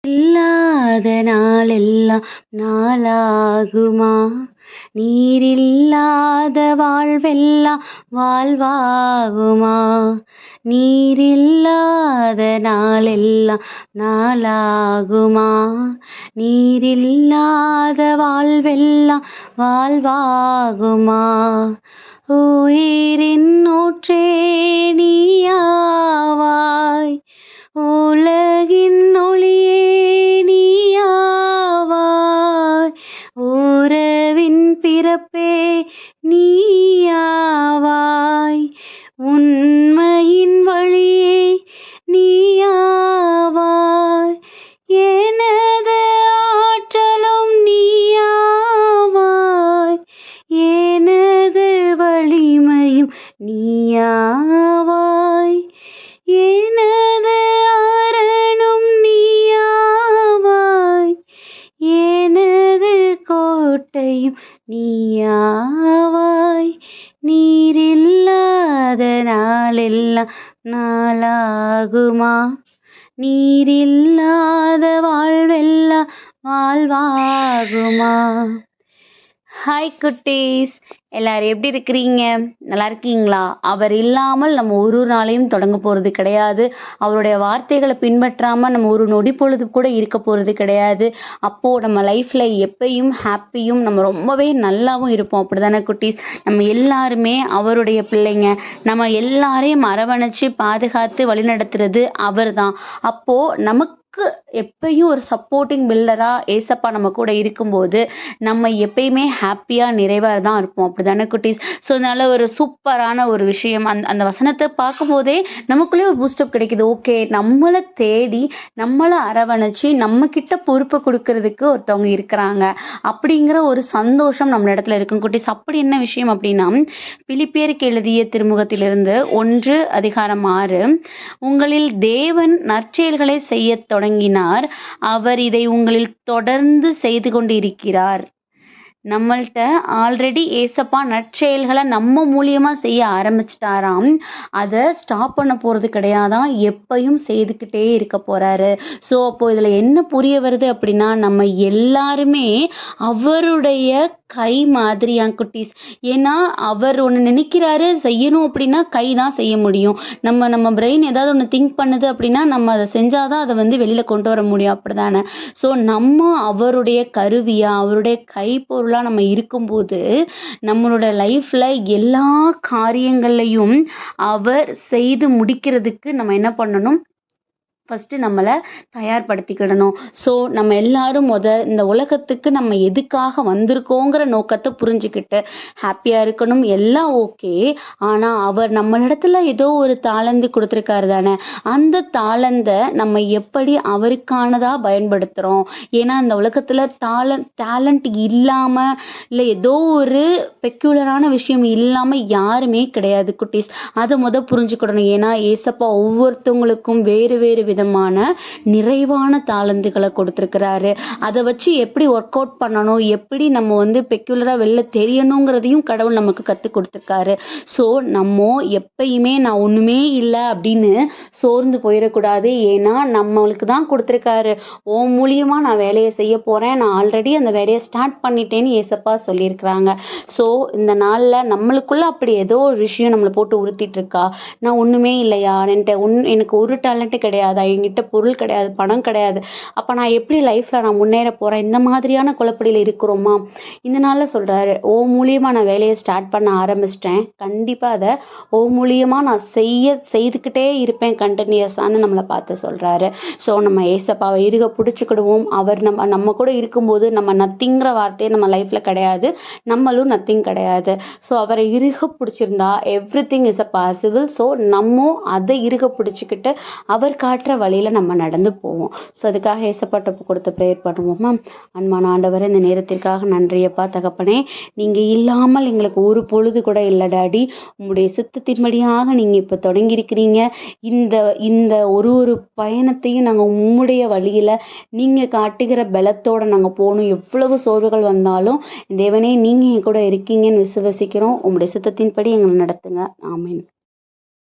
இல்லாத நாளெல்லாம் நாளாகுமா? நீரில்லாத வாழ்வெல்லாம் வாழ்வாகுமா? நீரில்லாத நாளெல்லாம் நாளாகுமா? நீரில்லாத வாழ்வெல்லாம் வாழ்வாகுமா? உயிரின் ஊற்றே நீயாவாய், உலகின் ஒளியே நீயாவாய், உறவின் பிறப்பே நீயாவாய், உண்மையின் வழியே நீயாவாய், எனது ஆற்றலும் நீயாவாய், எனது வலிமையும் நீயாவாய், எனது அரணும் நீயாவாய், எனது கோட்டையும் நீயாவாய். நீரில்லாத நாளெல்லாம் நாளாகுமா? நீரில்லாத வாழ்வெல்லாம் வாழ்வாகுமா? ஹாய் குட்டீஸ், எல்லாரும் எப்படி இருக்கிறீங்க? நல்லா இருக்கீங்களா? அவர் இல்லாமல் நம்ம ஒரு நாளையும் தொடங்க போகிறது கிடையாது. அவருடைய வார்த்தைகளை பின்பற்றாமல் நம்ம ஒரு நொடி பொழுது கூட இருக்க போகிறது கிடையாது. அப்போது நம்ம லைஃப்பில் எப்பயும் ஹாப்பியும் நம்ம ரொம்பவே நல்லாவும் இருப்போம். அப்படி தானே குட்டீஸ்? நம்ம எல்லாருமே அவருடைய பிள்ளைங்க. நம்ம எல்லாரையும் அரவணைச்சு பாதுகாத்து வழிநடத்துறது அவர் தான். அப்போது நமக்கு எப்பயும் ஒரு சப்போர்ட்டிங் பில்டராக ஏசப்பா நம்ம கூட இருக்கும்போது நம்ம எப்பயுமே ஹாப்பியாக நிறைவாக தான் இருப்போம். அப்படி தானே குட்டீஸ்? ஸோ அதனால ஒரு சூப்பரான ஒரு விஷயம். அந்த வசனத்தை பார்க்கும்போதே நமக்குள்ளே ஒரு பூஸ்டப் கிடைக்குது. ஓகே, நம்மளை தேடி நம்மளை அரவணைச்சு நம்மக்கிட்ட பொறுப்பை கொடுக்கறதுக்கு ஒருத்தவங்க இருக்கிறாங்க அப்படிங்கிற ஒரு சந்தோஷம் நம்ம இடத்துல இருக்கும் குட்டீஸ். அப்படி என்ன விஷயம் அப்படின்னா, பிலிப்பியருக்கு எழுதிய திருமுகத்திலிருந்து 1:6, உங்களில் தேவன் நற்செயல்களை செய்ய தொடங்கினார், அவர் இதை உங்களில் தொடர்ந்து செய்து கொண்டு இருக்கிறார். நம்மள்கிட்ட ஆல்ரெடி ஏசப்பா நற்செயல்களை நம்ம மூலியமாக செய்ய ஆரம்பிச்சிட்டாராம். அதை ஸ்டாப் பண்ண போகிறது கிடையாதான், எப்பயும் செய்துக்கிட்டே இருக்க போகிறாரு. ஸோ அப்போது இதில் என்ன புரிய வருது அப்படின்னா, நம்ம எல்லாருமே அவருடைய கை மாதிரியா குட்டீஸ். ஏன்னா அவர் ஒன்று நினைக்கிறாரு செய்யணும் அப்படின்னா கை தான் செய்ய முடியும். நம்ம பிரெயின் ஏதாவது ஒன்று திங்க் பண்ணுது அப்படின்னா நம்ம அதை செஞ்சாதான் அதை வெளியில் கொண்டு வர முடியும். அப்படி தானே? ஸோ நம்ம அவருடைய கருவியாக அவருடைய கைப்பொருளாக நம்ம இருக்கும்போது நம்மளோட லைஃப்பில் எல்லா காரியங்களையும் அவர் செய்து முடிக்கிறதுக்கு நம்ம என்ன பண்ணணும்? ஃபஸ்ட்டு நம்மளை தயார்படுத்திக்கிடணும். ஸோ நம்ம எல்லாரும் இந்த உலகத்துக்கு நம்ம எதுக்காக வந்திருக்கோங்கிற நோக்கத்தை புரிஞ்சுக்கிட்டு ஹாப்பியாக இருக்கணும். எல்லாம் ஓகே, ஆனால் அவர் நம்மளிடத்துல ஏதோ ஒரு தாளந்து கொடுத்துருக்காரு தானே, அந்த தாளந்தை நம்ம எப்படி அவருக்கானதாக பயன்படுத்துகிறோம். ஏன்னா அந்த உலகத்தில் டேலண்ட் இல்லாமல் இல்லை ஏதோ ஒரு பெக்யூலரான விஷயம் இல்லாமல் யாருமே கிடையாது குட்டீஸ். அதை புரிஞ்சுக்கிடணும். ஏன்னா ஏசப்பா ஒவ்வொருத்தவங்களுக்கும் வேறு வேறு விதமான நிறைவான தாளந்துகளை கொடுத்துருக்கிறாரு. அதை வச்சு எப்படி ஒர்க் அவுட் பண்ணணும், எப்படி நம்ம பெக்யூலராக வெளில தெரியணுங்கிறதையும் கடவுள் நமக்கு கற்றுக் கொடுத்துருக்காரு. ஸோ நம்ம எப்பயுமே நான் ஒன்றுமே இல்லை அப்படின்னு சோர்ந்து போயிடக்கூடாது. ஏன்னா நம்மளுக்கு தான் கொடுத்துருக்காரு. ஓ மூலியமாக நான் வேலையை செய்ய போகிறேன், நான் ஆல்ரெடி அந்த வேலையை ஸ்டார்ட் பண்ணிட்டேன்னு ஏசப்பா சொல்லியிருக்கிறாங்க. ஸோ இந்த நாளில் நம்மளுக்குள்ள அப்படி ஏதோ ஒரு விஷயம் நம்மளை போட்டு உறுத்திட்டு இருக்கா, நான் ஒன்றுமே இல்லையா, எனக்கு ஒரு டேலண்ட்டு கிடையாது, என்கிட்ட பொருள் கிடையாது, பணம் கிடையாது, அப்போ நான் எப்படி லைஃப்பில் நான் முன்னேற போகிறேன், இந்த மாதிரியான குழப்படியில் இருக்கிறோமா? இந்த நாளில் சொல்கிறாரு, ஓ மூலியமாக நான் வேலையை ஸ்டார்ட் பண்ண ஆரம்பிச்சிட்டேன், கண்டிப்பாக அதை ஓ மூலியமாக நான் செய்துக்கிட்டே இருப்பேன் கண்டினியூஸான்னு நம்மளை பார்த்து சொல்கிறாரு. ஸோ நம்ம ஏசப்பாவை இருக பிடிச்சிக்கிடுவோம். அவர் நம்ம கூட இருக்கும்போது நம்ம நத்திங்கிற வார்த்தையே நம்ம லைஃப்பில் கிடையாது, நம்மளும் நத்திங் கிடையாது. ஸோ அவரை இருக பிடிச்சிருந்தா everything is a possible. So நம்ம அதை இருக பிடிச்சிக்கிட்டு அவர் காட்டுற வழியில் நம்ம நடந்து போவோம். ஸோ அதுக்காக ஏசப்பாட்ட கொடுத்து ப்ரேயர் பண்ணுவோமா? அன்பான ஆண்டவரே, இந்த நேரத்திற்காக நன்றியப்பா தகப்பனே. நீங்கள் இல்லாமல் எங்களுக்கு ஒரு பொழுது கூட இல்லை டாடி. உங்களுடைய சித்தத்தின்படியாக நீங்கள் இப்போ தொடங்கியிருக்கிறீங்க. இந்த ஒரு பயணத்தையும் நாங்கள் உம்முடைய வழியில் நீங்கள் காட்டுகிற பலத்தோடு நாங்கள் போகணும். எவ்வளவு சோர்வுகள் வந்தாலும் தேவனே நீங்கள் என் கூட இருக்கீங்கன்னு விசுவசிக்கிறோம். உங்களுடைய சித்தத்தின்படி எங்களை நடத்துங்க. ஆமீன்.